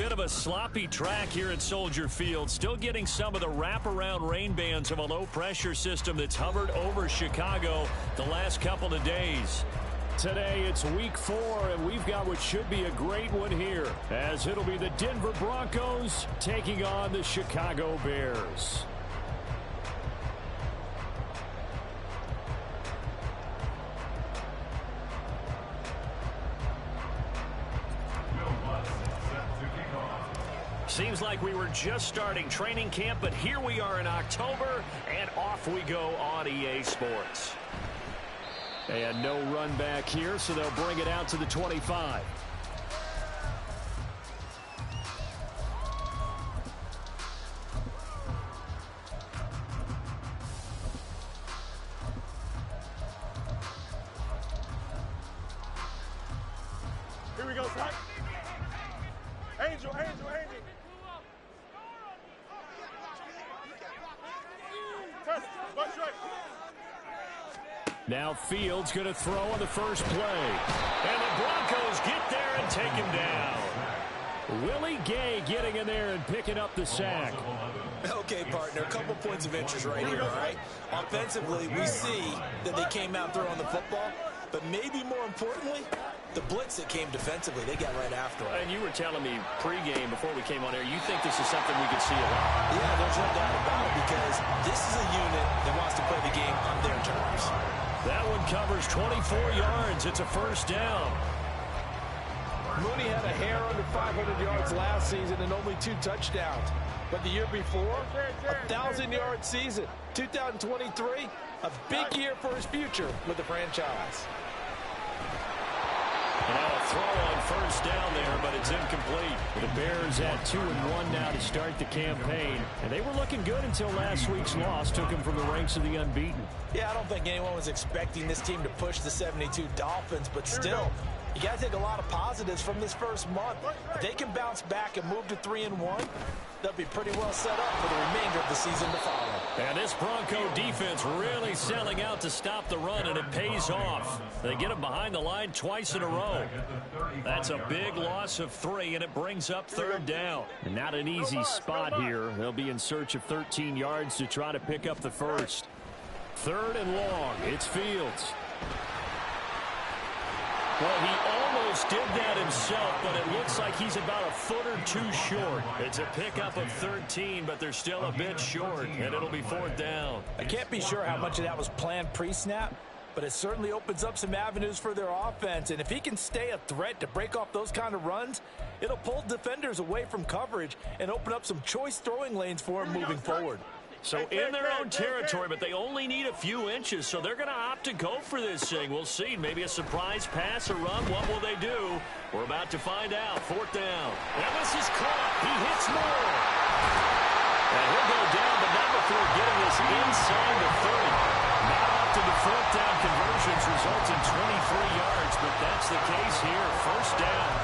bit of a sloppy track here at Soldier Field. Still getting some of the wraparound rain bands of a low-pressure system that's hovered over Chicago the last couple of days. Today it's week 4, and we've got what should be a great one here, as it'll be the Denver Broncos taking on the Chicago Bears. Seems like we were just starting training camp, but here we are in October, and off we go on EA Sports. And no run back here, so they'll bring it out to the 25. Here we go, son. Angel. Now Fields going to throw on the first play. And the Broncos get there and take him down. Willie Gay getting in there and picking up the sack. Okay, partner, a couple points of interest right here, all right? Offensively, we see that they came out throwing the football, but maybe more importantly, the blitz that came defensively, they got right after it. And you were telling me pregame before we came on air, you think this is something we could see a lot? Yeah, there's no doubt about it, because this is a unit that wants to play the game on their terms. That one covers 24 yards. It's a first down. Mooney had a hair under 500 yards last season and only 2 touchdowns. But the year before, a 1,000-yard season. 2023, a big year for his future with the franchise. Now a throw on first down there, but it's incomplete. The Bears at 2-1 now to start the campaign. And they were looking good until last week's loss took them from the ranks of the unbeaten. Yeah, I don't think anyone was expecting this team to push the 72 Dolphins, but still, you got to take a lot of positives from this first month. If they can bounce back and move to 3-1, they'll be pretty well set up for the remainder of the season to follow. And this Bronco defense really selling out to stop the run, and it pays off. They get him behind the line twice in a row. That's a big loss of 3, and it brings up third down. And not an easy spot here. They'll be in search of 13 yards to try to pick up the first. 3rd and long. It's Fields. Well, he almost did that himself, but it looks like he's about a foot or 2 short. It's a pickup of 13, but they're still a bit short, and it'll be 4th down. I can't be sure how much of that was planned pre-snap, but it certainly opens up some avenues for their offense. And if he can stay a threat to break off those kind of runs, it'll pull defenders away from coverage and open up some choice throwing lanes for him moving forward. So in their own territory, but they only need a few inches, so they're going to opt to go for this thing. We'll see. Maybe a surprise pass or run. What will they do? We're about to find out. 4th down. And this is caught. He hits more. And he'll go down, but not before getting this inside the 30. Not often the 4th down conversions results in 23 yards, but that's the case here. 1st down.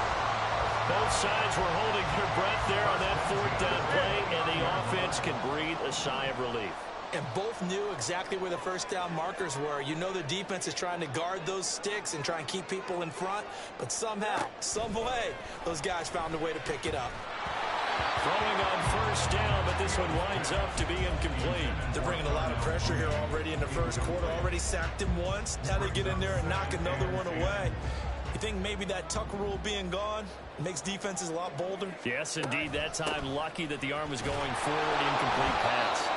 Both sides were holding their breath there on that 4th down play, and the offense can breathe a sigh of relief. And both knew exactly where the 1st down markers were. You know the defense is trying to guard those sticks and try and keep people in front, but somehow, some way, those guys found a way to pick it up. Throwing on 1st down, but this one winds up to be incomplete. They're bringing a lot of pressure here already in the first quarter. Already sacked him once. Now they get in there and knock another one away. You think maybe that tuck rule being gone makes defenses a lot bolder? Yes, indeed. That time, lucky that the arm was going forward. Incomplete pass.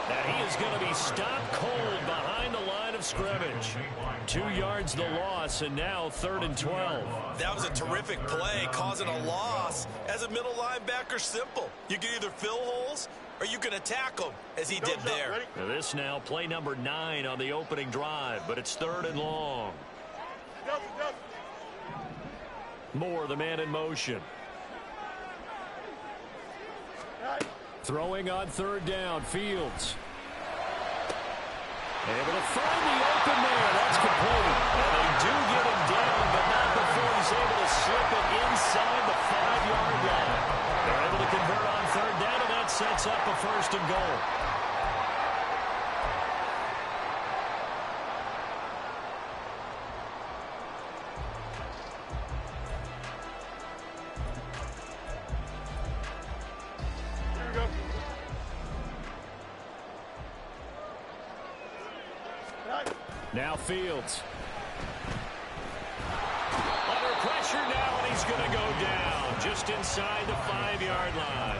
And he is going to be stopped cold behind the line of scrimmage. 2 yards the loss, and now 3rd and 12. That was a terrific play, causing a loss. As a middle linebacker, simple. You can either fill holes or you can attack them, as he did there. This now play number 9 on the opening drive, but it's 3rd and long. Moore, the man in motion. Throwing on 3rd down, Fields. Able to find the open man. That's complete. And they do get him down, but not before he's able to slip it inside the 5-yard line. They're able to convert on 3rd down, and that sets up a 1st and goal. Now Fields. Under pressure now, and he's going to go down just inside the 5-yard line.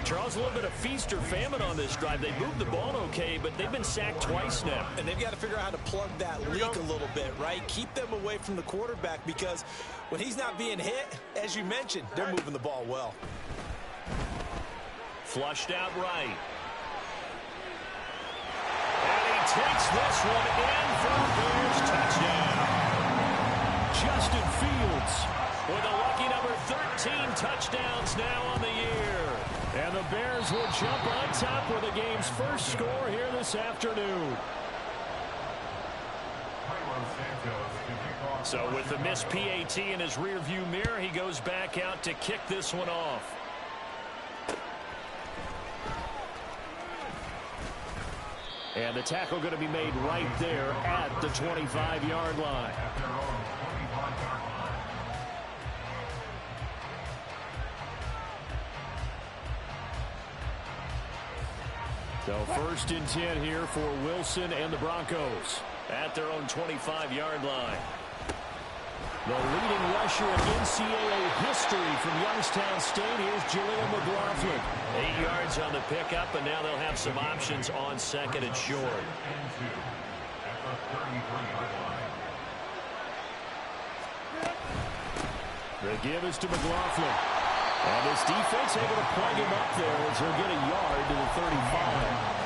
Charles, a little bit of feast or famine on this drive. They moved the ball okay, but they've been sacked twice now. And they've got to figure out how to plug that leak a little bit, right? Keep them away from the quarterback, because when he's not being hit, as you mentioned, they're moving the ball well. Flushed out right. And he takes this one in for a Bears touchdown. Justin Fields with a lucky number 13 touchdowns now on the year. And the Bears will jump on top with the game's first score here this afternoon. So with the missed PAT in his rearview mirror, he goes back out to kick this one off. And the tackle going to be made right there at the 25-yard line. So 1st and 10 here for Wilson and the Broncos at their own 25-yard line. The leading rusher in NCAA history from Youngstown State. Here's Jaleel McLaughlin. 8 yards on the pickup, and now they'll have some options on 2nd and short. The give is to McLaughlin. And this defense able to plug him up there as he'll get a yard to the 35.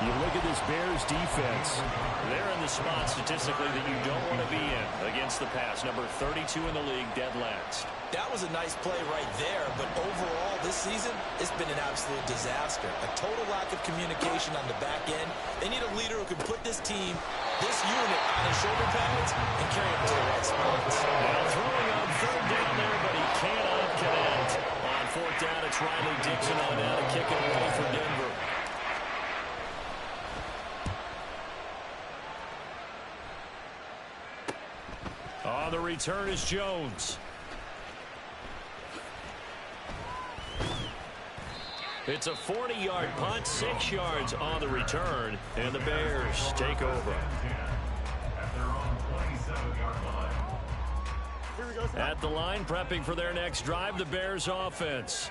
You look at this Bears defense. They're in the spot statistically that you don't want to be in against the pass. Number 32 in the league, dead last. That was a nice play right there, but overall this season, it's been an absolute disaster. A total lack of communication on the back end. They need a leader who can put this team, this unit, on his shoulder pads and carry them to the right spots. Now throwing on 3rd down there, but he cannot connect. On 4th down, it's Riley Dixon on down to kick it away for Denver. On the return is Jones. It's a 40-yard punt, 6 yards on the return, and the Bears take over. At the line, prepping for their next drive, the Bears offense.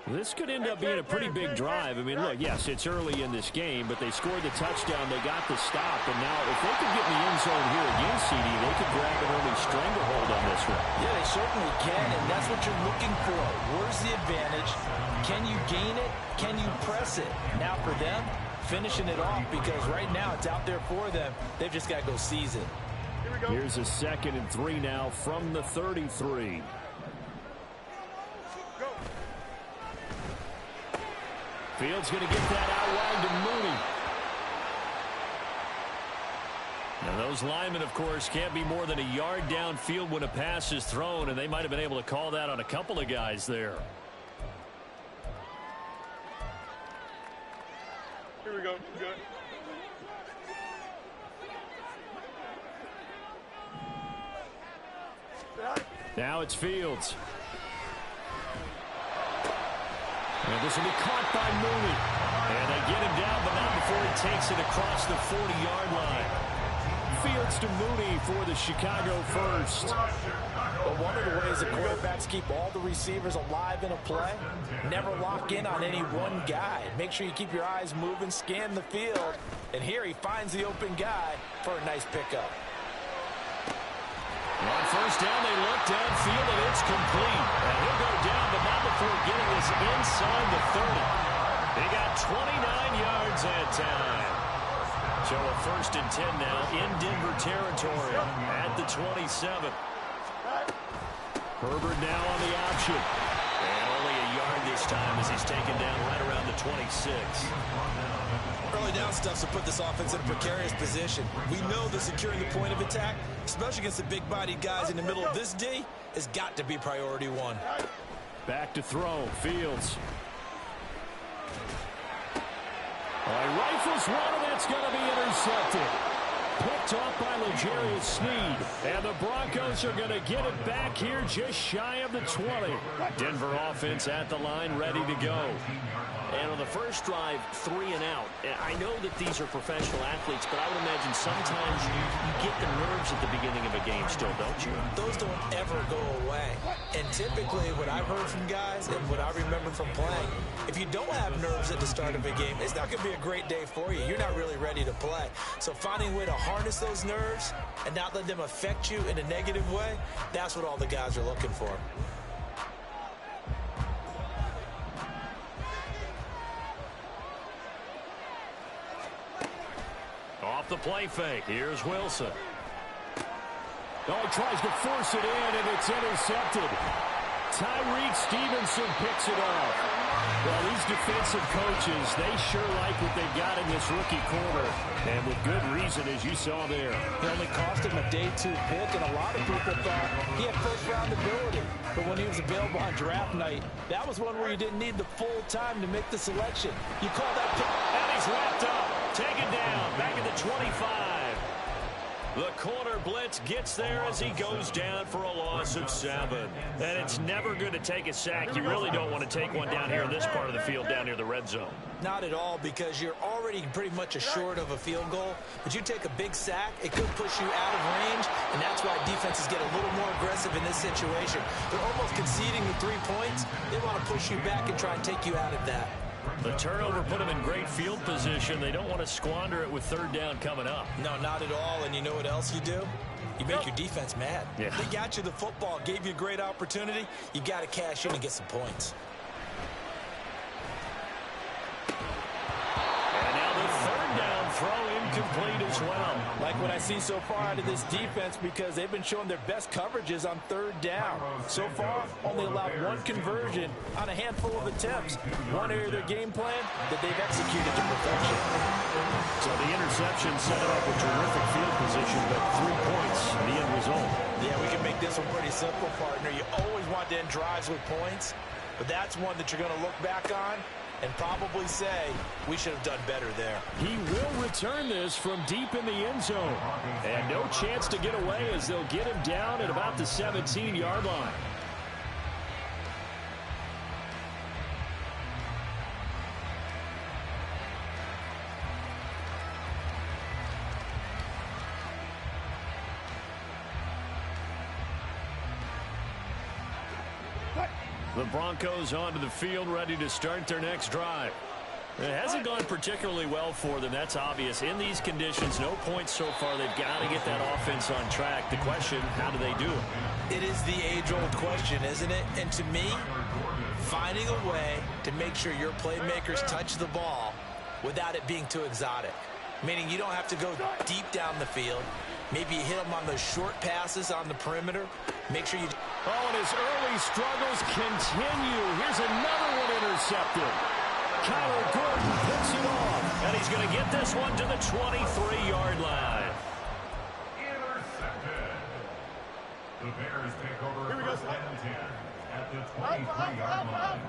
This could end up being a pretty big drive. I mean, look, yes, it's early in this game, but they scored the touchdown. They got the stop, and now if they could get in the end zone here again, CD, they could grab an early stranglehold on this one. Yeah, they certainly can, and that's what you're looking for. Where's the advantage? Can you gain it? Can you press it? Now for them, finishing it off, because right now it's out there for them. They've just got to go seize it. Here's a 2nd and 3 now from the 33. Fields going to get that out wide to Mooney. Now those linemen, of course, can't be more than a yard downfield when a pass is thrown, and they might have been able to call that on a couple of guys there. Here we go. Good. Now it's Fields. And this will be caught by Mooney. And they get him down, but not before he takes it across the 40-yard line. Fields to Mooney for the Chicago first. But one of the ways the quarterbacks keep all the receivers alive in a play, never lock in on any one guy. Make sure you keep your eyes moving, scan the field. And here he finds the open guy for a nice pickup. On 1st down, they look downfield, and it's complete. And he'll go down, but not before getting this inside the 30. He got 29 yards that time. So a 1st and 10 now in Denver territory at the 27. Herbert now on the option. And only a yard this time as he's taken down right around the 26. Early down stuff to put this offense in a precarious position. We know that securing the point of attack, especially against the big-bodied guys in the middle of this D, has got to be priority one. Back to throw. Fields. Rifles one, and that's going to be intercepted. picked off by L'Jarius Sneed. And the Broncos are going to get it back here just shy of the 20. Denver offense at the line, ready to go. And on the first drive, 3 and out. I know that these are professional athletes, but I would imagine sometimes you get the nerves at the beginning of a game still, don't you? Those don't ever go away. And typically what I've heard from guys and what I remember from playing, if you don't have nerves at the start of a game, it's not going to be a great day for you. You're not really ready to play. So finding a way to harness those nerves and not let them affect you in a negative way, that's what all the guys are looking for. Off the play fake. Here's Wilson. Oh, he tries to force it in, and it's intercepted. Tyreek Stevenson picks it off. Well, these defensive coaches, they sure like what they've got in this rookie corner. And with good reason, as you saw there. It only cost him a day 2 pick, and a lot of people thought he had first-round ability. But when he was available on draft night, that was one where you didn't need the full time to make the selection. You call that pick. And he's wrapped up. Taken down. Back at the 25. The corner blitz gets there as he goes down for a loss of 7. And it's never good to take a sack. You really don't want to take one down here in this part of the field, down near the red zone. Not at all, because you're already pretty much assured of a field goal. But you take a big sack, it could push you out of range, and that's why defenses get a little more aggressive in this situation. They're almost conceding the 3 points. They want to push you back and try and take you out of that. The turnover put them in great field position. They don't want to squander it with 3rd down coming up. No, not at all. And you know what else you do? You make your defense mad. Yeah. They got you the football, gave you a great opportunity. You got to cash in and get some points. And now the 3rd down throw incomplete as well. Like what I see so far out of this defense, because they've been showing their best coverages on 3rd down. So far, only allowed 1 conversion on a handful of attempts. One area of their game plan that they've executed to perfection. So the interception set it up with terrific field position, but 3 points, the end result. Yeah, we can make this one pretty simple, partner. You always want to end drives with points, but that's one that you're going to look back on and probably say, we should have done better there. He will return this from deep in the end zone. And no chance to get away as they'll get him down at about the 17-yard line. The Broncos onto the field, ready to start their next drive. It hasn't gone particularly well for them, that's obvious. In these conditions, no points so far. They've got to get that offense on track. The question, how do they do it? It is the age-old question, isn't it? And to me, finding a way to make sure your playmakers touch the ball without it being too exotic. Meaning you don't have to go deep down the field. Maybe you hit them on those short passes on the perimeter. Make sure you... Oh, and his early struggles continue. Here's another one intercepted. Kyler Gordon picks it off. And he's going to get this one to the 23-yard line. Intercepted. The Bears take over first and 10 at the 23-yard line.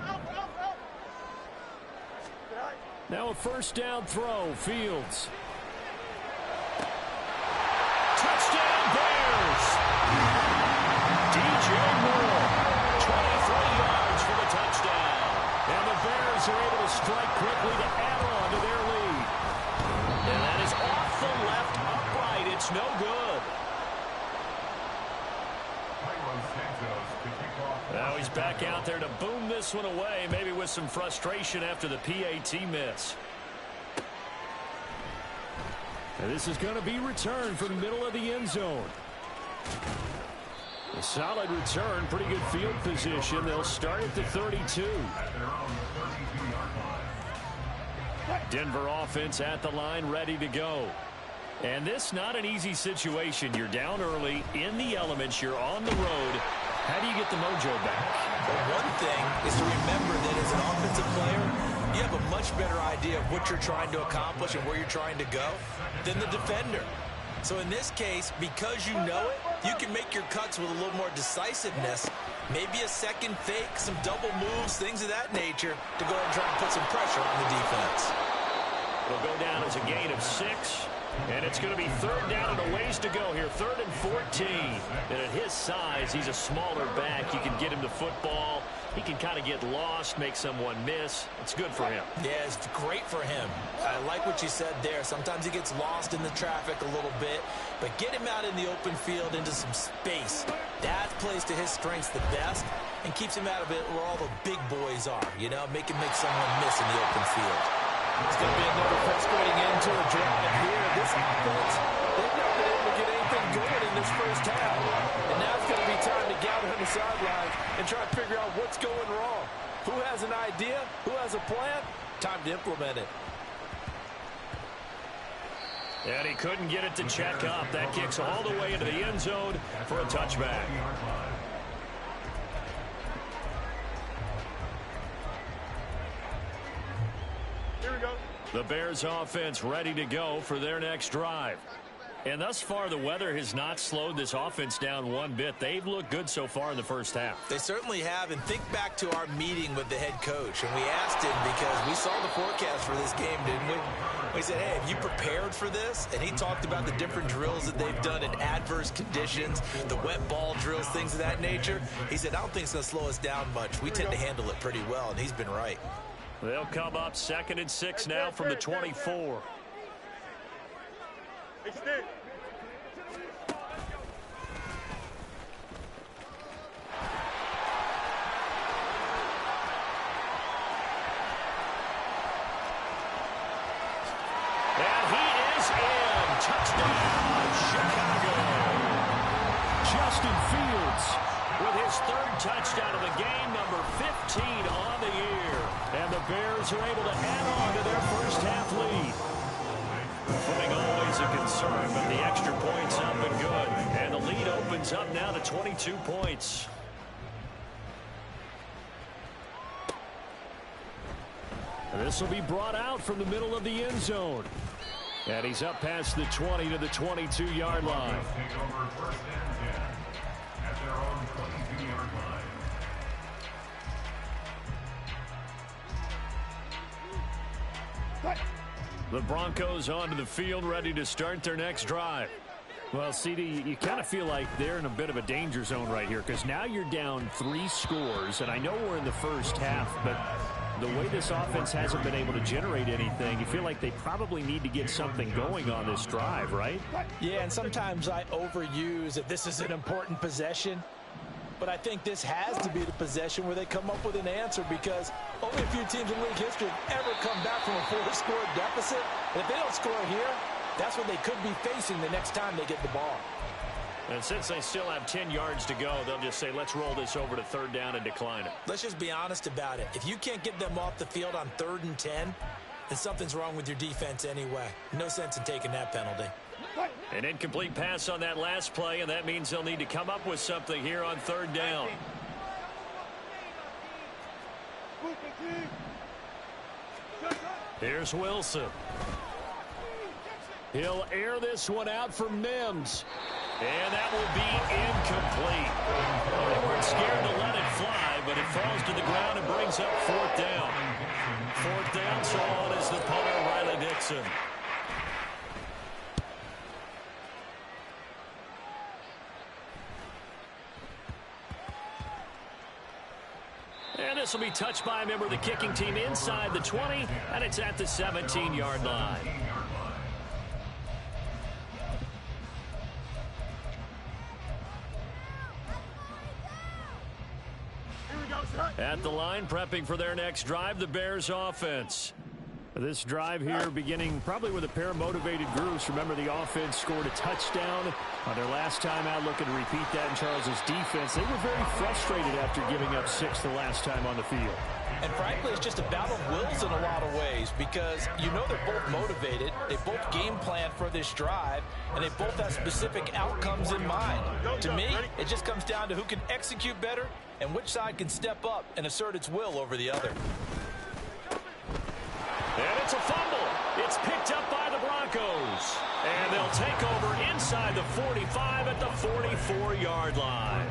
Now a 1st down throw, Fields. Touchdown Bears! DJ Moore, 23 yards for the touchdown. And the Bears are able to strike quickly to add on to their lead. And that is off the left upright. It's no good. Now he's back out there to boom this one away, maybe with some frustration after the PAT miss. And this is going to be returned from the middle of the end zone. A solid return, pretty good field position. They'll start at the 32. Denver offense at the line, ready to go. And this not an easy situation. You're down early, in the elements, you're on the road. How do you get the mojo back? Well, one thing is to remember that as an offensive player, you have a much better idea of what you're trying to accomplish and where you're trying to go than the defender. So in this case, because you know it, you can make your cuts with a little more decisiveness. Maybe a second fake, some double moves, things of that nature to go ahead and try and put some pressure on the defense. They'll go down as a gain of 6. And it's going to be third down and a ways to go here. 3rd and 14. And at his size, he's a smaller back. You can get him the football. He can kind of get lost, make someone miss. It's good for him. Yeah, it's great for him. I like what you said there. Sometimes he gets lost in the traffic a little bit, but get him out in the open field into some space. That plays to his strengths the best and keeps him out of it where all the big boys are, you know, make someone miss in the open field. It's going to be another frustrating end to a drive here. This offense, they've not been able to get anything going in this first half. And now it's going to be time to gather on the sidelines and try to figure out what's going wrong. Who has an idea? Who has a plan? Time to implement it. And he couldn't get it to check up. That kicks all the way into the end zone for a touchback. Here we go. The Bears offense ready to go for their next drive. And thus far, the weather has not slowed this offense down one bit. They've looked good so far in the first half. They certainly have. And think back to our meeting with the head coach. And we asked him because we saw the forecast for this game, didn't we? We said, hey, have you prepared for this? And he talked about the different drills that they've done in adverse conditions, the wet ball drills, things of that nature. He said, I don't think it's going to slow us down much. We tend to handle it pretty well, and he's been right. They'll come up 2nd and 6 now from the 24. Extend. And he is in. Touchdown, Chicago. Justin Fields With his 3rd touchdown of the game, number 15 on the year. And the Bears are able to add on to their first half lead. Footing always a concern, but the extra points up and good. And the lead opens up now to 22 points. This will be brought out from the middle of the end zone. And he's up past the 20 to the 22-yard line. Take over 1st and 10 at their own 22-yard line. The Broncos onto the field, ready to start their next drive. Well, CD, you kind of feel like they're in a bit of a danger zone right here because now you're down 3 scores, and I know we're in the first half, but the way this offense hasn't been able to generate anything, you feel like they probably need to get something going on this drive, right? Yeah, and sometimes I overuse that this is an important possession. But I think this has to be the possession where they come up with an answer because only a few teams in league history have ever come back from a 4-score deficit. And if they don't score here, that's what they could be facing the next time they get the ball. And since they still have 10 yards to go, they'll just say, let's roll this over to 3rd down and decline it. Let's just be honest about it. If you can't get them off the field on 3rd and 10, then something's wrong with your defense anyway. No sense in taking that penalty. An incomplete pass on that last play, and that means they'll need to come up with something here on 3rd down. Here's Wilson. He'll air this one out for Mims. And that will be incomplete. They weren't scared to let it fly, but it falls to the ground and brings up 4th down. 4th down, so on is the punter, Riley Dixon. And this will be touched by a member of the kicking team inside the 20, and it's at the 17-yard line. At the line, prepping for their next drive, the Bears offense. This drive here beginning probably with a pair of motivated groups. Remember, the offense scored a touchdown on their last time out, looking to repeat that in Charles's defense. They were very frustrated after giving up 6 the last time on the field. And frankly, it's just a battle of wills in a lot of ways because you know they're both motivated, they both game plan for this drive, and they both have specific outcomes in mind. To me, it just comes down to who can execute better and which side can step up and assert its will over the other. And it's a fumble. It's picked up by the Broncos. And they'll take over inside the 45 at the 44-yard line.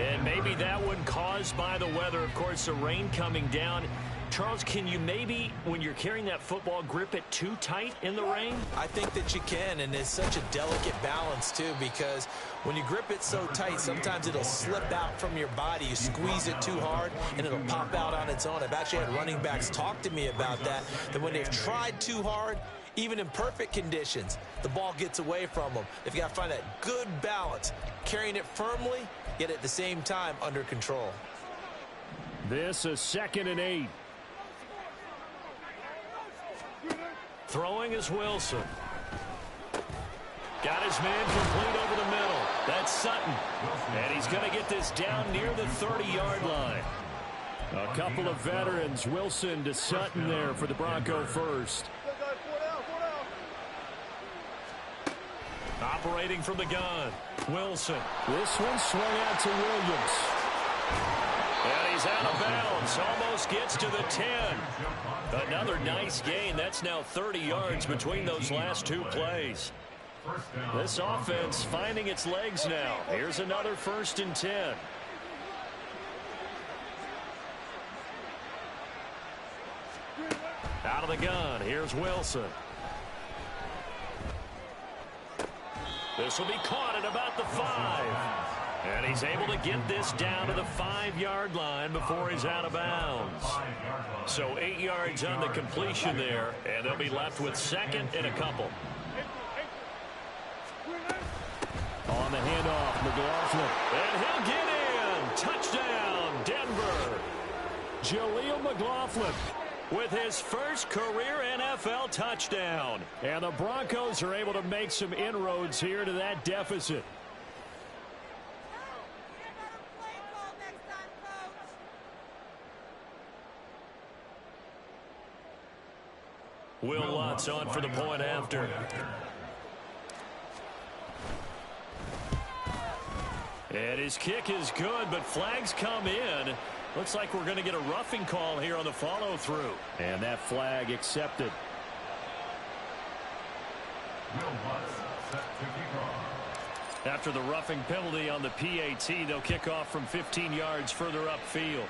And maybe that one caused by the weather. Of course, the rain coming down. Charles, can you maybe, when you're carrying that football, grip it too tight in the rain? I think that you can, and it's such a delicate balance, too, because when you grip it so tight, sometimes it'll slip out from your body. You squeeze it too hard, and it'll pop out on its own. I've actually had running backs talk to me about that when they've tried too hard, even in perfect conditions, the ball gets away from them. They've got to find that good balance, carrying it firmly, yet at the same time under control. This is 2nd and 8. Throwing is Wilson. Got his man complete over the middle. That's Sutton. And he's going to get this down near the 30-yard line. A couple of veterans, Wilson to Sutton there for the Bronco first. Operating from the gun, Wilson. This one swung out to Williams. And he's out of bounds. Almost gets to the 10. Another nice gain. That's now 30 yards between those last two plays. This offense finding its legs now. Here's another 1st and 10. Out of the gun. Here's Wilson. This will be caught at about the 5. And he's able to get this down to the 5-yard line before he's out of bounds. So 8 yards on the completion there, and they'll be left with 2nd and a couple. On the handoff, McLaughlin. And he'll get in. Touchdown, Denver. Jaleel McLaughlin with his first career NFL touchdown. And the Broncos are able to make some inroads here to that deficit. Will Lutz on for the point after. And his kick is good, but flags come in. Looks like we're going to get a roughing call here on the follow-through. And that flag accepted. After the roughing penalty on the PAT, they'll kick off from 15 yards further upfield.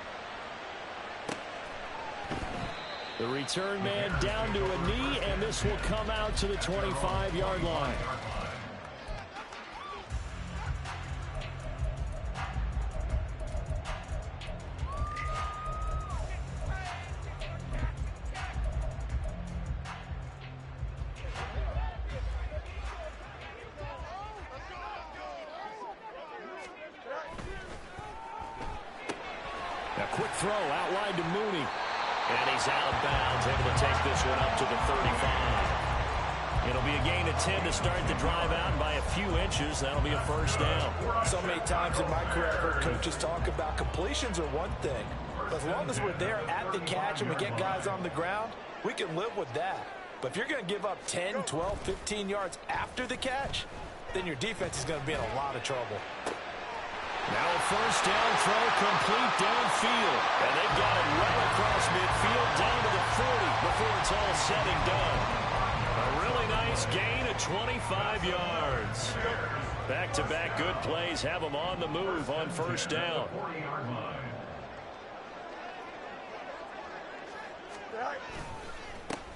The return man down to a knee, and this will come out to the 25-yard line. A quick throw out wide to Mooney. And he's out of bounds, able to take this one up to the 35. It'll be a gain of 10 to start the drive out by a few inches. That'll be a first down. So many times in my career, I've heard coaches talk about completions are one thing. But as long as we're there at the catch and we get guys on the ground, we can live with that. But if you're going to give up 10, 12, 15 yards after the catch, then your defense is going to be in a lot of trouble. Now a first down throw complete downfield. And they've got it right across midfield down to the 40 before it's all said and done. A really nice gain of 25 yards. Back-to-back good plays have them on the move on first down.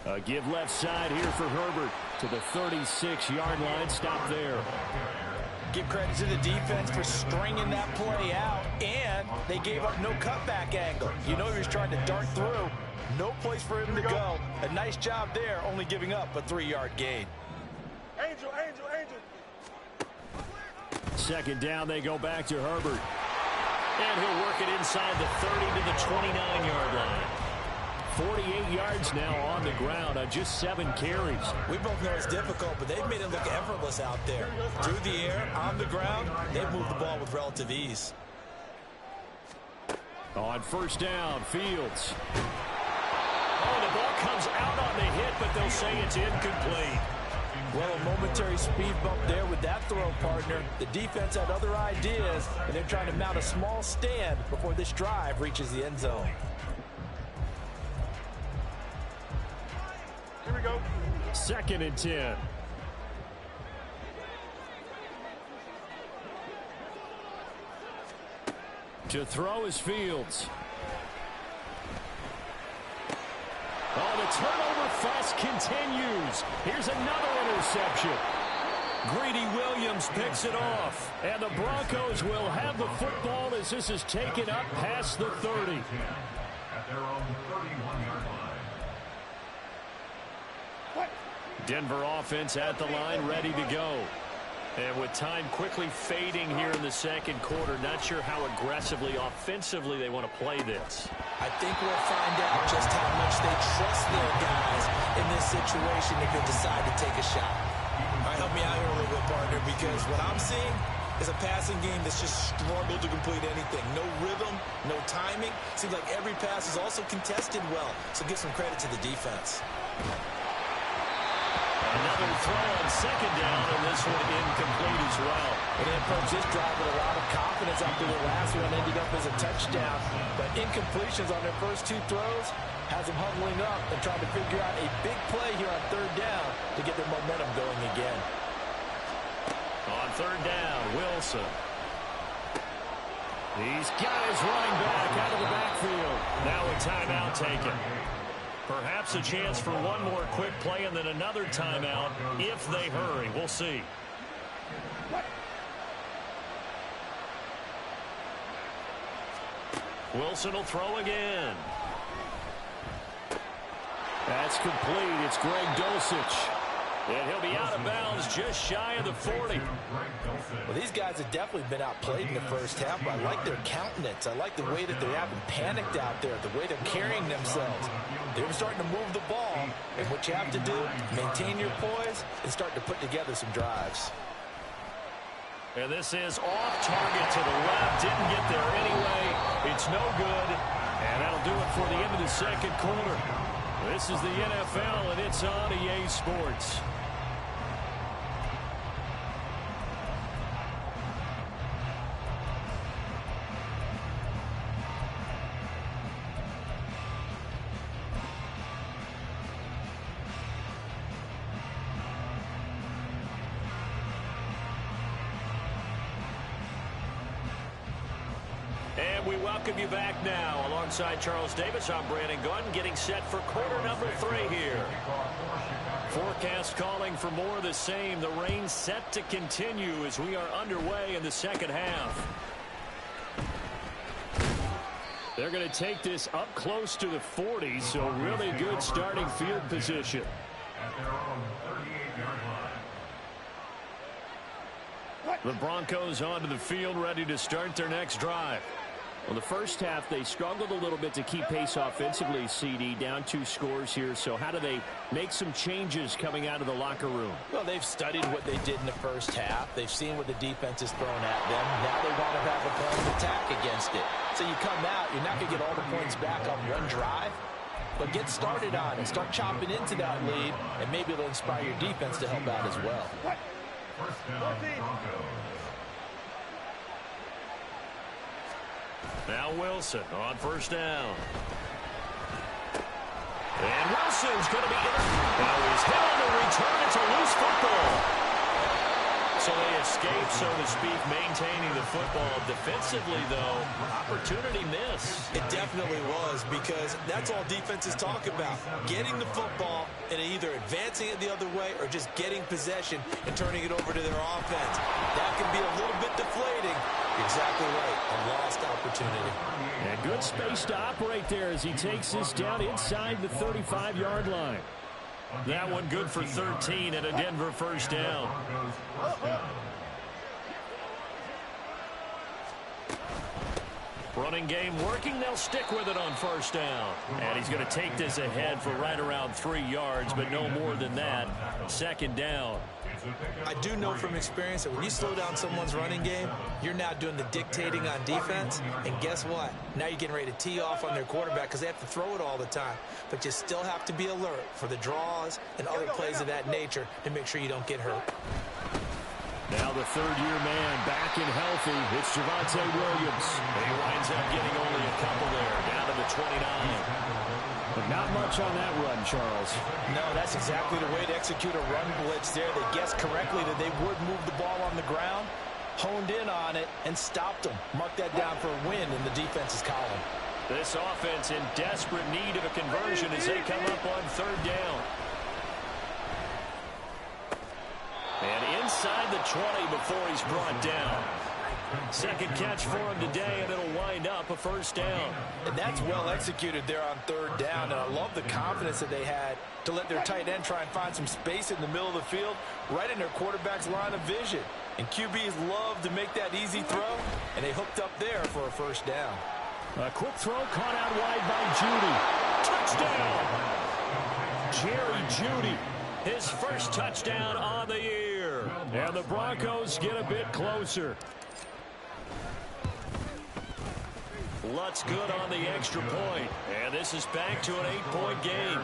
A give left side here for Herbert to the 36-yard line. Stop there. Give credit to the defense for stringing that play out, and they gave up no cutback angle. You know he was trying to dart through. No place for him to go. A nice job there, only giving up a 3-yard gain. Angel. Second down, they go back to Herbert. And he'll work it inside the 30 to the 29-yard line. 48 yards now on the ground on just 7 carries. We both know it's difficult, but they've made it look effortless out there. Through the air, on the ground, they've moved the ball with relative ease. On first down, Fields. Oh, the ball comes out on the hit, but they'll say it's incomplete. Well, a momentary speed bump there with that throw, partner. The defense had other ideas, and they're trying to mount a small stand before this drive reaches the end zone. Here we go. 2nd and 10. To throw is Fields. Oh, the turnover fest continues. Here's another interception. Greedy Williams picks it off. And the Broncos will have the football as this is taken up past the 30. At their own 31-yard line. Denver offense at the line, ready to go. And with time quickly fading here in the second quarter, not sure how aggressively, offensively they want to play this. I think we'll find out just how much they trust their guys in this situation if they decide to take a shot. All right, help me out here a little bit, partner, because what I'm seeing is a passing game that's just struggled to complete anything. No rhythm, no timing. Seems like every pass is also contested well, so give some credit to the defense. Another throw on second down, and this one incomplete as well. And they approached this drive with a lot of confidence after the last one ended up as a touchdown. But incompletions on their first two throws has them huddling up and trying to figure out a big play here on third down to get their momentum going again. On third down, Wilson. These guys running back out of the backfield. Now a timeout taken. Perhaps a chance for one more quick play and then another timeout if they hurry. We'll see. Wilson will throw again. That's complete. It's Greg Dulcich. And he'll be out of bounds just shy of the 40. Well, these guys have definitely been outplayed in the first half, but I like their countenance. I like the way that they haven't panicked out there, the way they're carrying themselves. They're starting to move the ball, and what you have to do, maintain your poise and start to put together some drives. And this is off target to the left. Didn't get there anyway. It's no good. And that'll do it for the end of the second quarter. This is the NFL, and it's on EA Sports. And we welcome you back now. Alongside Charles Davis, I'm Brandon Gunn, getting set for quarter number 3 here. Forecast calling for more of the same. The rain set to continue as we are underway in the second half. They're going to take this up close to the 40, so really good starting field position. At their own 38-yard line. The Broncos onto the field, ready to start their next drive. Well, the first half, they struggled a little bit to keep pace offensively, CD, down 2 scores here. So how do they make some changes coming out of the locker room? Well, they've studied what they did in the first half. They've seen what the defense has thrown at them. Now they want to have a plan of attack against it. So you come out, you're not going to get all the points back on one drive, but get started on it. Start chopping into that lead, and maybe it'll inspire your defense to help out as well. First down, Broncos. Now Wilson on first down. And Wilson's going to be in. Now he's hit on the return. It's a loose football. So they escape, so to speak, maintaining the football. Defensively, though, opportunity miss. It definitely was, because that's all defenses talk about. Getting the football and either advancing it the other way or just getting possession and turning it over to their offense. That can be a little bit deflating. Exactly right. A lost opportunity. And good space to operate there as he takes this down inside the 35-yard line. That one good for 13 and a Denver first down. Running game working. They'll stick with it on first down. And he's going to take this ahead for right around 3 yards, but no more than that. Second down. I do know from experience that when you slow down someone's running game, you're now doing the dictating on defense. And guess what? Now you're getting ready to tee off on their quarterback because they have to throw it all the time. But you still have to be alert for the draws and other plays of that nature to make sure you don't get hurt. Now the third-year man back and healthy. It's Javonte Williams. And he winds up getting only a couple there, down to the 29. But not much on that run, Charles. No, that's exactly the way to execute a run blitz there. They guessed correctly that they would move the ball on the ground, honed in on it and stopped them. Mark that down for a win in the defense's column. This offense in desperate need of a conversion as they come up on third down. And inside the 20 before he's brought down. Second catch for him today, and it'll wind up a first down. And that's well executed there on third down, and I love the confidence that they had to let their tight end try and find some space in the middle of the field, right in their quarterback's line of vision. And QBs love to make that easy throw, and they hooked up there for a first down. A quick throw caught out wide by Judy. Touchdown! Jerry Judy. His first touchdown on the year. And the Broncos get a bit closer. Lutz good on the extra point. And this is back to an 8-point game.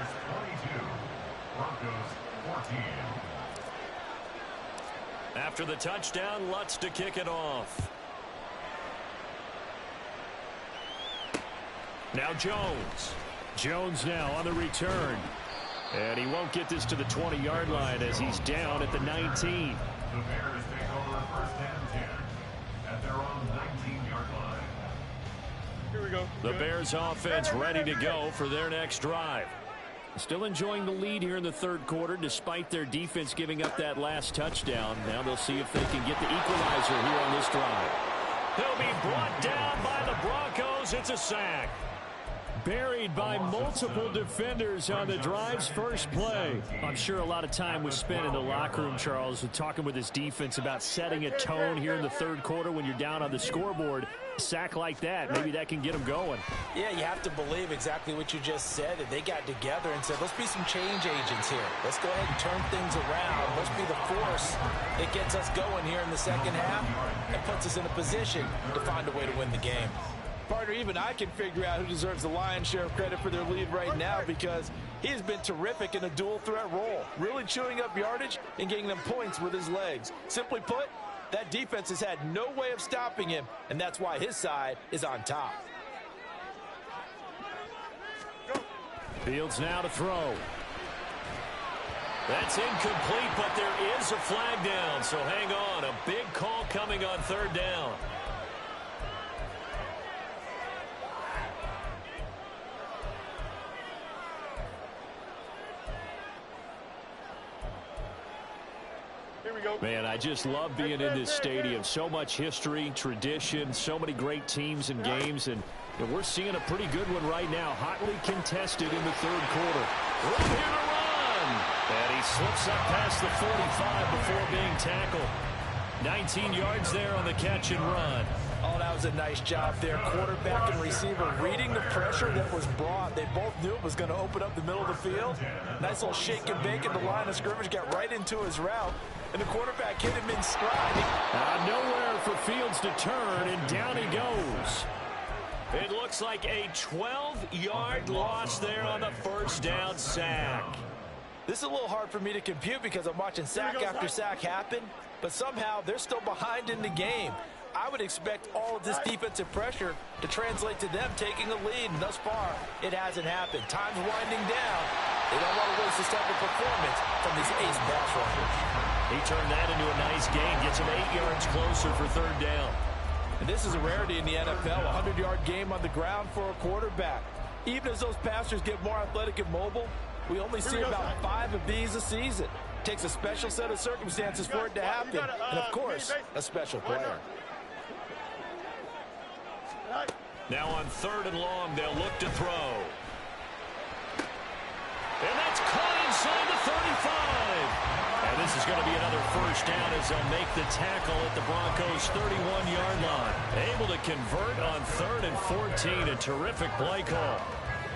After the touchdown, Lutz to kick it off. Now Jones. Jones now on the return. And he won't get this to the 20-yard line as he's down at the 19. The Bears take over first and 10 at their own 19-yard line. Here we go. The Bears offense ready to go for their next drive. Still enjoying the lead here in the third quarter despite their defense giving up that last touchdown. Now they'll see if they can get the equalizer here on this drive. He'll be brought down by the Broncos. It's a sack. Buried by multiple defenders on the drive's first play. I'm sure a lot of time was spent in the locker room, Charles, talking with his defense about setting a tone here in the third quarter when you're down on the scoreboard. A sack like that, maybe that can get them going. Yeah, you have to believe exactly what you just said, that they got together and said, let's be some change agents here. Let's go ahead and turn things around. Let's be the force that gets us going here in the second half and puts us in a position to find a way to win the game. Partner, even I can figure out who deserves the lion's share of credit for their lead right now because he has been terrific in a dual threat role, really chewing up yardage and getting them points with his legs. Simply put, that defense has had no way of stopping him, and that's why his side is on top. Fields now to throw. That's incomplete, but there is a flag down, so hang on. A big call coming on third down. Man, I just love being in this stadium. So much history, tradition, so many great teams and games, and we're seeing a pretty good one right now. Hotly contested in the third quarter. Room here to run. And he slips up past the 45 before being tackled. 19 yards there on the catch and run. Oh, that was a nice job there. Quarterback and receiver reading the pressure that was brought. They both knew it was going to open up the middle of the field. Nice little shake and bake at the line of scrimmage. Got right into his route. And the quarterback hit him in stride. Nowhere for Fields to turn, and down he goes. It looks like a 12-yard loss there on the first down sack. This is a little hard for me to compute because I'm watching sack after sack happen, but somehow they're still behind in the game. I would expect all of this defensive pressure to translate to them taking a lead, and thus far, it hasn't happened. Time's winding down. They don't want to waste this type of performance from these ace pass rushers. He turned that into a nice gain, gets him 8 yards closer for third down. And this is a rarity in the NFL, a 100-yard game on the ground for a quarterback. Even as those passers get more athletic and mobile, we only see about 5 of these a season. It takes a special set of circumstances for it to happen, and of course, a special player. Now on third and long, they'll look to throw. And that's caught inside the 35. And this is going to be another first down as they'll make the tackle at the Broncos' 31-yard line. Able to convert on third and 14. A terrific play call.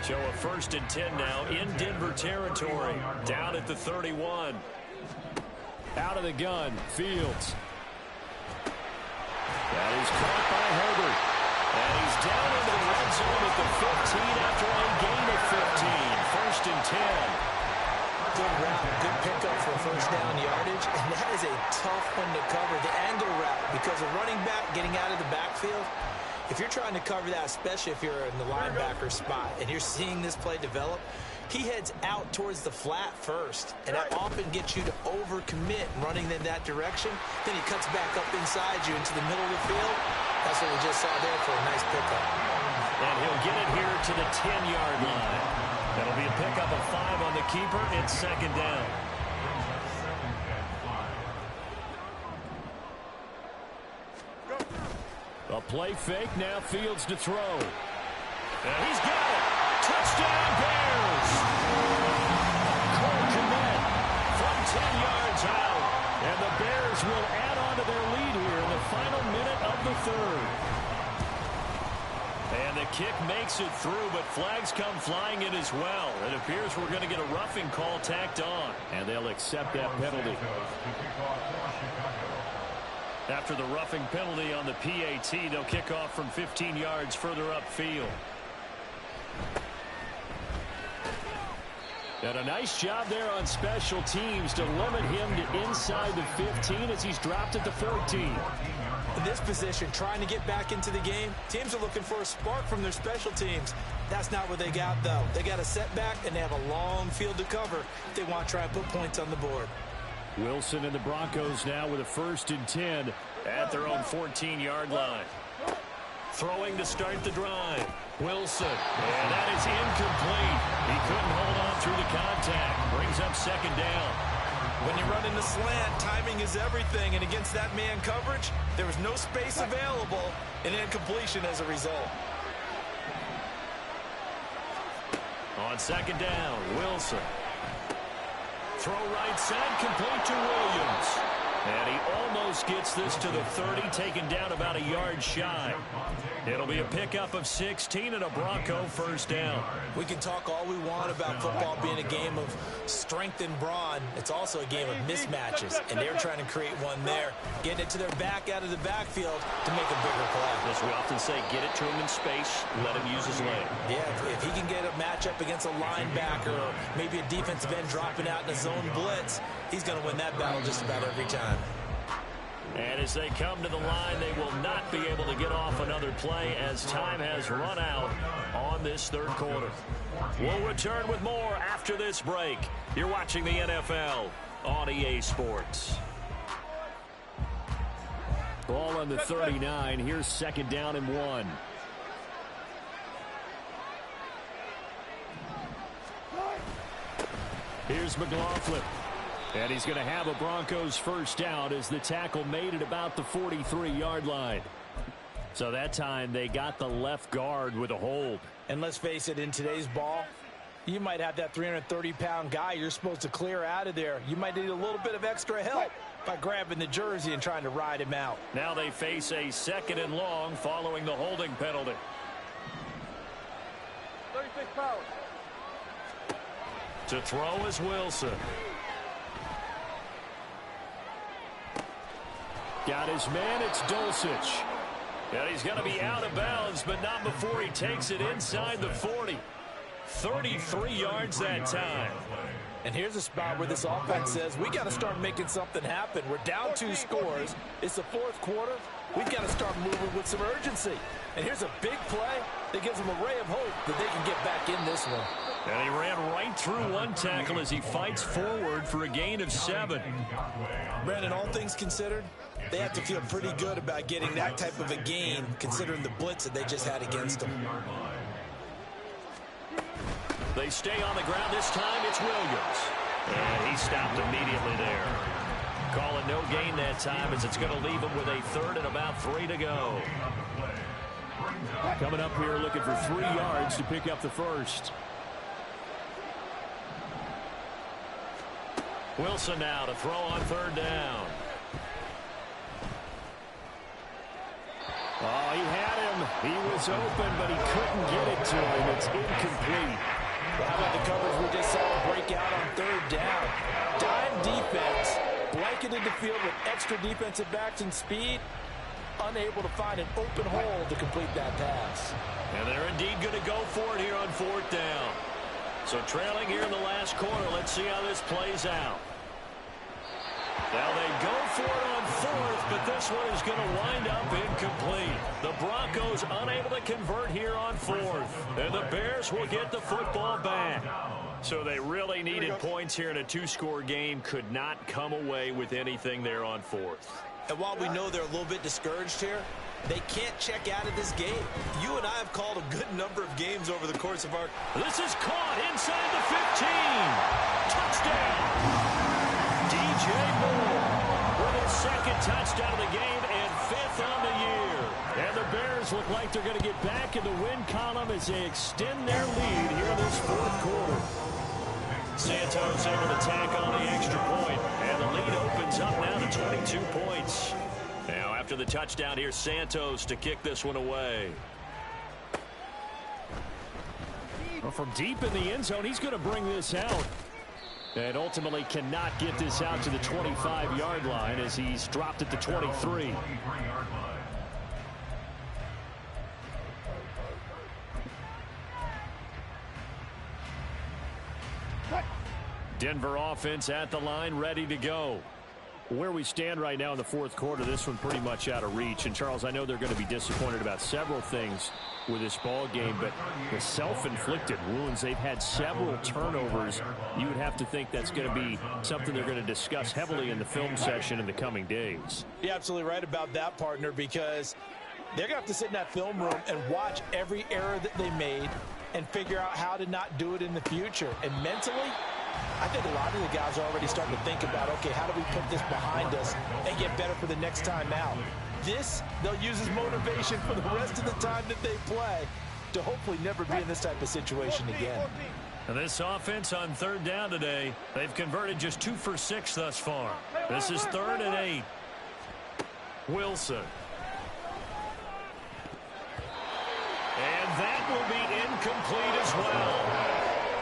So a first and 10 now in Denver territory. Down at the 31. Out of the gun, Fields. That is caught by Herbert. And he's down into the red zone at the 15 after a gain of 15. First and 10. Good route, good pickup for first down yardage, and that is a tough one to cover. The angle route, because a running back getting out of the backfield, if you're trying to cover that, especially if you're in the linebacker spot, and you're seeing this play develop, he heads out towards the flat first, and that often gets you to overcommit running in that direction. Then he cuts back up inside you into the middle of the field. That's what we just saw there for a nice pickup. And he'll get it here to the 10-yard line. That'll be a pickup of 5 on the keeper. It's second down. A play fake, now Fields to throw. And he's got it. Touchdown, Bears. Cole Kmet from 10 yards out. And the Bears will add on to their lead here in the final minute of the third. And the kick makes it through, but flags come flying in as well. It appears we're going to get a roughing call tacked on. And they'll accept that penalty. After the roughing penalty on the PAT, they'll kick off from 15 yards further upfield. And a nice job there on special teams to limit him to inside the 15 as he's dropped at the 14. In this position, trying to get back into the game, teams are looking for a spark from their special teams. That's not what they got, though. They got a setback, and they have a long field to cover if they want to try and put points on the board. Wilson and the Broncos now with a 1st and 10 at their own 14-yard line. Throwing to start the drive. Wilson. And that is incomplete. He couldn't hold on through the contact. Brings up second down. When you run in the slant, timing is everything. And against that man coverage, there was no space available, and incompletion as a result. On second down, Wilson. Throw right side, complete to Williams. And he almost gets this to the 30, taken down about a yard shy. It'll be a pickup of 16 and a Bronco first down. We can talk all we want about football being a game of strength and brawn. It's also a game of mismatches, and they're trying to create one there, getting it to their back out of the backfield to make a bigger play. As we often say, get it to him in space, let him use his leg. Yeah, if he can get a matchup against a linebacker or maybe a defensive end dropping out in a zone blitz, he's going to win that battle just about every time. And as they come to the line, they will not be able to get off another play as time has run out on this third quarter. We'll return with more after this break. You're watching the NFL on EA Sports. Ball on the 39. Here's second down and 1. Here's McLaughlin. And he's going to have a Broncos first down as the tackle made it about the 43-yard line. So that time they got the left guard with a hold. And let's face it, in today's ball, you might have that 330-pound guy you're supposed to clear out of there. You might need a little bit of extra help by grabbing the jersey and trying to ride him out. Now they face a second and long following the holding penalty. 36 pounds. To throw is Wilson. Got his man, it's Dulcich. And he's going to be out of bounds, but not before he takes it inside the 40. 33 yards that time. And here's a spot where this offense says, we got to start making something happen. We're down 2 scores. It's the fourth quarter. We've got to start moving with some urgency. And here's a big play that gives them a ray of hope that they can get back in this one. And he ran right through one tackle as he fights forward for a gain of 7. Brandon, all things considered, they have to feel pretty good about getting that type of a gain, considering the blitz that they just had against them. They stay on the ground this time. It's Williams. And he stopped immediately there. Call it no gain that time as it's going to leave him with a third and about 3 to go. Coming up here looking for 3 yards to pick up the first. Wilson now to throw on third down. Oh, he had him. He was open, but he couldn't get it to him. It's incomplete. Well, how about the coverage we just saw break out on third down? Dime defense, blanketed the field with extra defensive backs and speed, unable to find an open hole to complete that pass. And they're indeed going to go for it here on fourth down. So trailing here in the last quarter, let's see how this plays out. Now they go for it on fourth, but this one is going to wind up incomplete. The Broncos unable to convert here on fourth, and the Bears will get the football back. So they really needed points here in a two-score game, could not come away with anything there on fourth. And while we know they're a little bit discouraged here, they can't check out of this game. You and I have called a good number of games over the course of our... This is caught inside the 15. Touchdown. DJ Moore with his second touchdown of the game and fifth on the year. And the Bears look like they're going to get back in the win column as they extend their lead here in this fourth quarter. Santos able to tack on the extra point, and the lead opens up now to 22 points. Now after the touchdown, here's Santos to kick this one away. Well, from deep in the end zone, he's going to bring this out. And ultimately cannot get this out to the 25-yard line as he's dropped at the 23. Denver offense at the line, ready to go. Where we stand right now in the fourth quarter, this one pretty much out of reach. And, Charles, I know they're going to be disappointed about several things with this ball game, but the self-inflicted wounds, they've had several turnovers. You would have to think that's going to be something they're going to discuss heavily in the film session in the coming days. You're absolutely right about that, partner, because they're going to have to sit in that film room and watch every error that they made and figure out how to not do it in the future. And mentally, I think a lot of the guys are already starting to think about, okay, how do we put this behind us and get better for the next time out? This, they'll use as motivation for the rest of the time that they play to hopefully never be in this type of situation again. And this offense on third down today, they've converted just 2 for 6 thus far. This is 3rd and 8. Wilson. And that will be incomplete as well.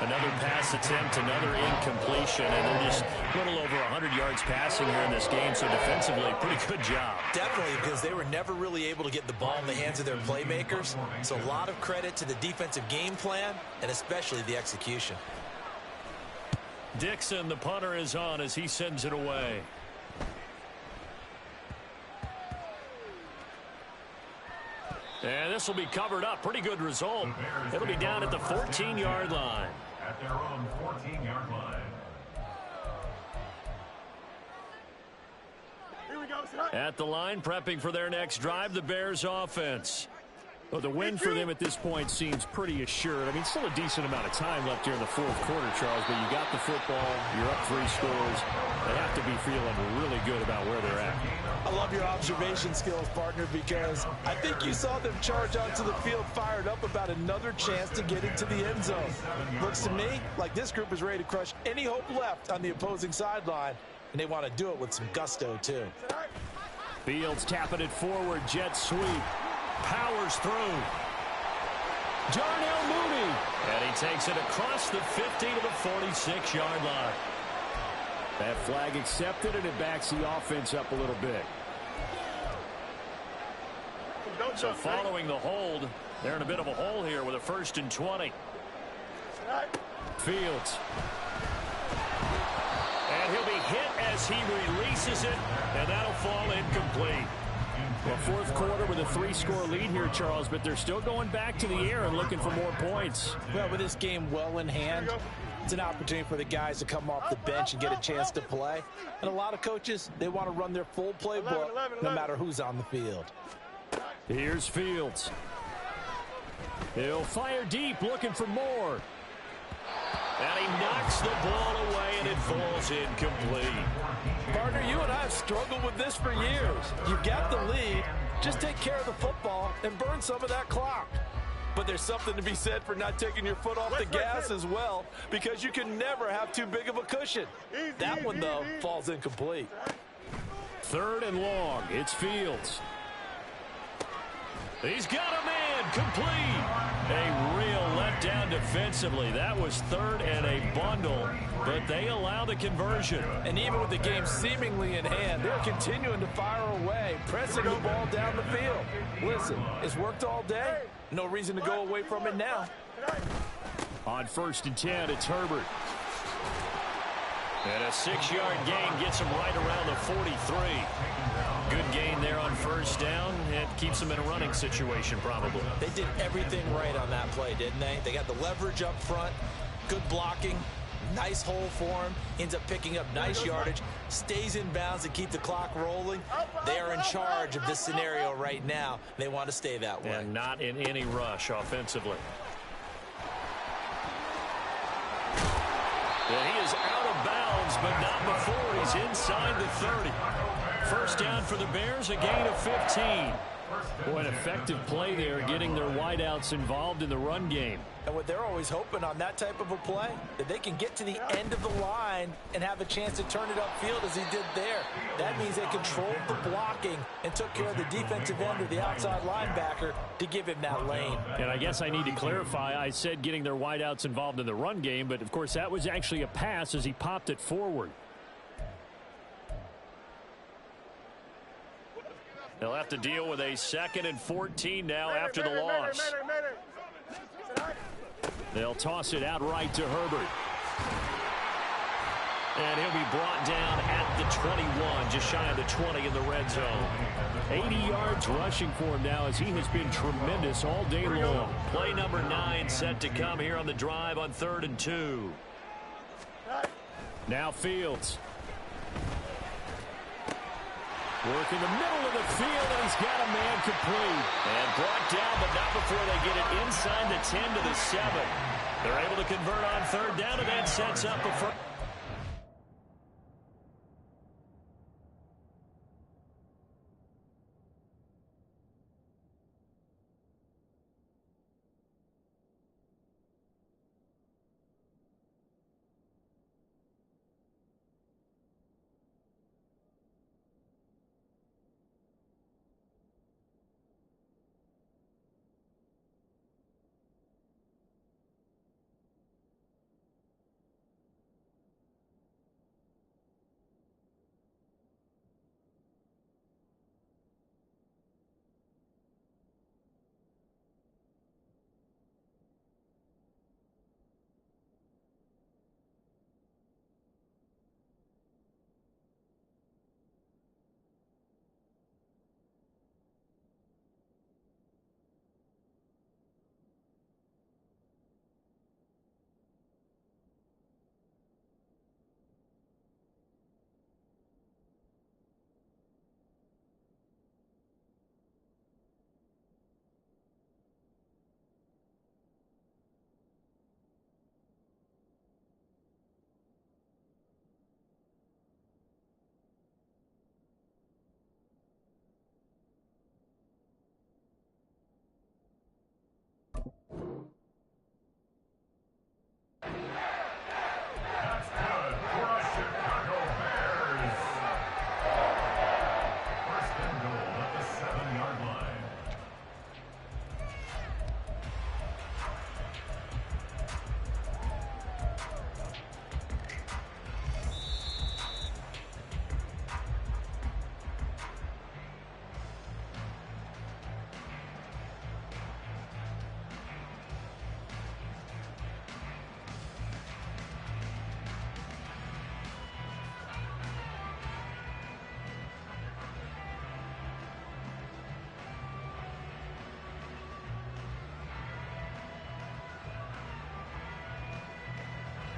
Another pass attempt, another incompletion, and they're just a little over 100 yards passing here in this game, so defensively, pretty good job. Definitely, because they were never really able to get the ball in the hands of their playmakers, so a lot of credit to the defensive game plan, and especially the execution. Dixon, the punter, is on as he sends it away. And this will be covered up. Pretty good result. It'll be down at the 14-yard line. At their own 14-yard line. At the line, prepping for their next drive, the Bears offense. Well, the win for them at this point seems pretty assured. I mean, still a decent amount of time left here in the fourth quarter, Charles, but you got the football, you're up 3 scores. They have to be feeling really good about where they're at. I love your observation skills, partner, because I think you saw them charge onto the field fired up about another chance to get into the end zone. Looks to me like this group is ready to crush any hope left on the opposing sideline, and they want to do it with some gusto, too. Fields tapping it forward, jet sweep. Powers through. Darnell Mooney. And he takes it across the 50 to the 46-yard line. That flag accepted, and it backs the offense up a little bit. So following the hold, they're in a bit of a hole here with a 1st and 20. Fields. And he'll be hit as he releases it, and that'll fall incomplete. Well, fourth quarter with a 3-score lead here, Charles, but they're still going back to the air and looking for more points. Well, with this game well in hand, it's an opportunity for the guys to come off the bench and get a chance to play. And a lot of coaches, they want to run their full playbook no matter who's on the field. Here's Fields. He'll fire deep, looking for more. And he knocks the ball away, and it falls incomplete. Partner, you and I have struggled with this for years. You've got the lead. Just take care of the football and burn some of that clock. But there's something to be said for not taking your foot off the gas as well, because you can never have too big of a cushion. That one, though, falls incomplete. 3rd and long. It's Fields. He's got a man, complete. A real letdown defensively. That was 3rd and a bundle, but they allow the conversion. And even with the game seemingly in hand, they're continuing to fire away, pressing the ball down the field. Listen, it's worked all day. No reason to go away from it now. On 1st and 10, it's Herbert. And a 6-yard gain gets him right around the 43. Good gain there on first down. It keeps them in a running situation probably. They did everything right on that play, didn't they? They got the leverage up front, good blocking, nice hole for him, ends up picking up nice yardage, stays in bounds to keep the clock rolling. They are in charge of this scenario right now. They want to stay that way. And not in any rush offensively. And he is out of bounds, but not before he's inside the 30. First down for the Bears, a gain of 15. Boy, an effective play there, getting their wideouts involved in the run game. And what they're always hoping on that type of a play, that they can get to the end of the line and have a chance to turn it upfield as he did there. That means they controlled the blocking and took care of the defensive end or the outside linebacker to give him that lane. And I guess I need to clarify, I said getting their wideouts involved in the run game, but of course that was actually a pass as he popped it forward. They'll have to deal with a 2nd and 14 now after the loss. They'll toss it out right to Herbert. And he'll be brought down at the 21, just shy of the 20 in the red zone. 80 yards rushing for him now as he has been tremendous all day long. Play number 9 set to come here on the drive on 3rd and 2. Now Fields. Work in the middle of the field, and he's got a man complete. And brought down, but not before they get it inside the 10 to the 7. They're able to convert on 3rd down, and that sets up a first.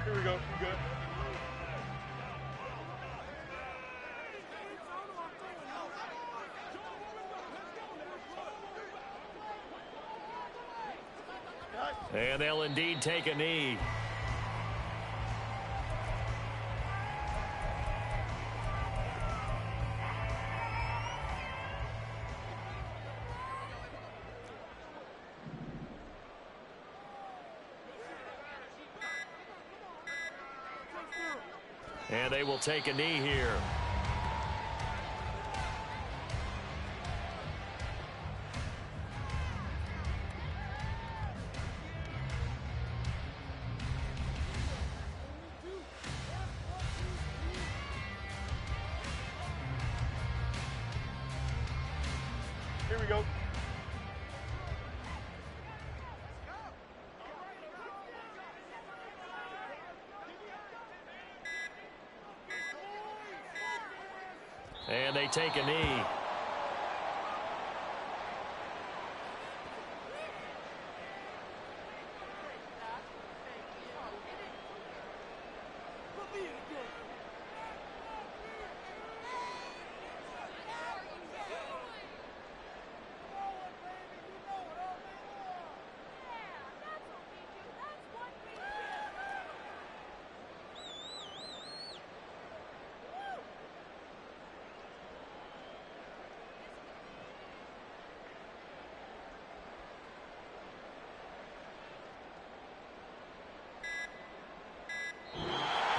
Here we go. You good? And they'll indeed take a knee. And they will take a knee here. Here we go. And they take a knee.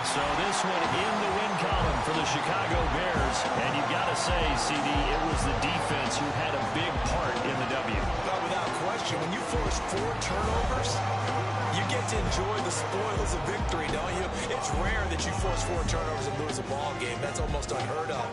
So this one in the win column for the Chicago Bears. And you've got to say, CD, it was the defense who had a big part in the W. Well, without question, when you force 4 turnovers, you get to enjoy the spoils of victory, don't you? It's rare that you force 4 turnovers and lose a ball game. That's almost unheard of.